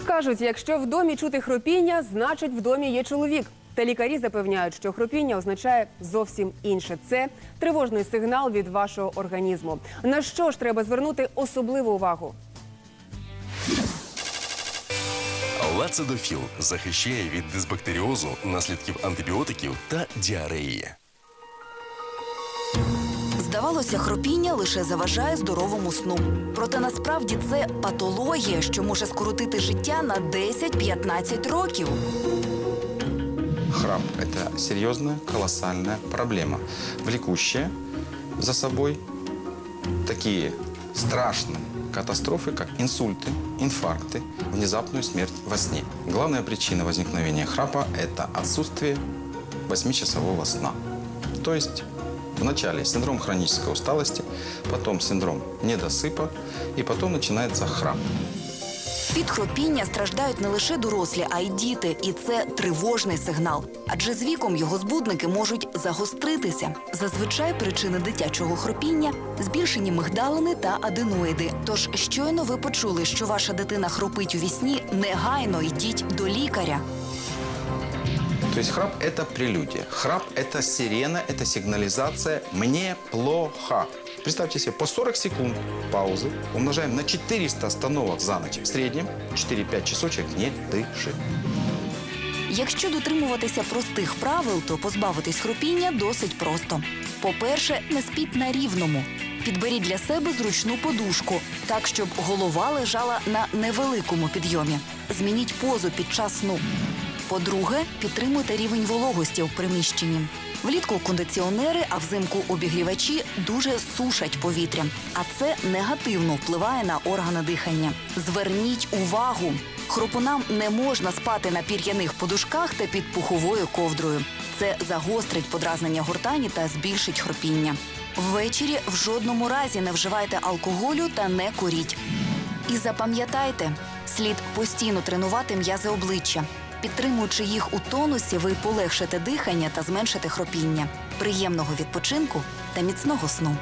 Кажуть, якщо в домі чути хропіння, значить в домі є чоловік. Та лікарі запевняють, що хропіння означає зовсім інше. Це тривожний сигнал від вашого організму. На що ж треба звернути особливу увагу? Лацидофіл захищає від дисбактеріозу, наслідків антибіотиків та діареї. Здавалося, хропіння лише заважає здоровому сну. Проте насправді це патологія, що може скоротити життя на 10-15 років. Храп – это серьезная, колоссальная проблема, влекущая за собой такие страшные катастрофы, как инсульты, инфаркты, внезапную смерть во сне. Главная причина возникновения храпа – это отсутствие 8-часового сна. То есть вначале синдром хронической усталости, потом синдром недосыпа, и потом начинается храп. Від хропіння страждають не лише дорослі, а й діти. І це тривожний сигнал. Адже з віком його збудники можуть загостритися. Зазвичай причини дитячого хропіння – збільшені мигдалини та аденоїди. Тож щойно ви почули, що ваша дитина хропить у вісні, негайно йдіть до лікаря. То есть храп – это прелюдия. Храп – это сирена, это сигнализация «мне плохо». Представьте себе, по 40 секунд паузы умножаем на 400 остановок за ночь. В среднем 4-5 часов человек не дышит. Якщо дотримуватися простих правил, то позбавитись хропіння досить просто. По-перше, не спіть на рівному. Підберіть для себе зручну подушку, так, щоб голова лежала на невеликому підйомі. Змініть позу під час сну. По-друге, підтримуйте рівень вологості в приміщенні. Влітку кондиціонери, а взимку обігрівачі дуже сушать повітря. А це негативно впливає на органи дихання. Зверніть увагу! Хропунам не можна спати на пір'яних подушках та під пуховою ковдрою. Це загострить подразнення гортані та збільшить хропіння. Ввечері в жодному разі не вживайте алкоголю та не куріть. І запам'ятайте, слід постійно тренувати м'язи обличчя. Підтримуючи їх у тонусі, ви полегшите дихання та зменшите хропіння. Приємного відпочинку та міцного сну!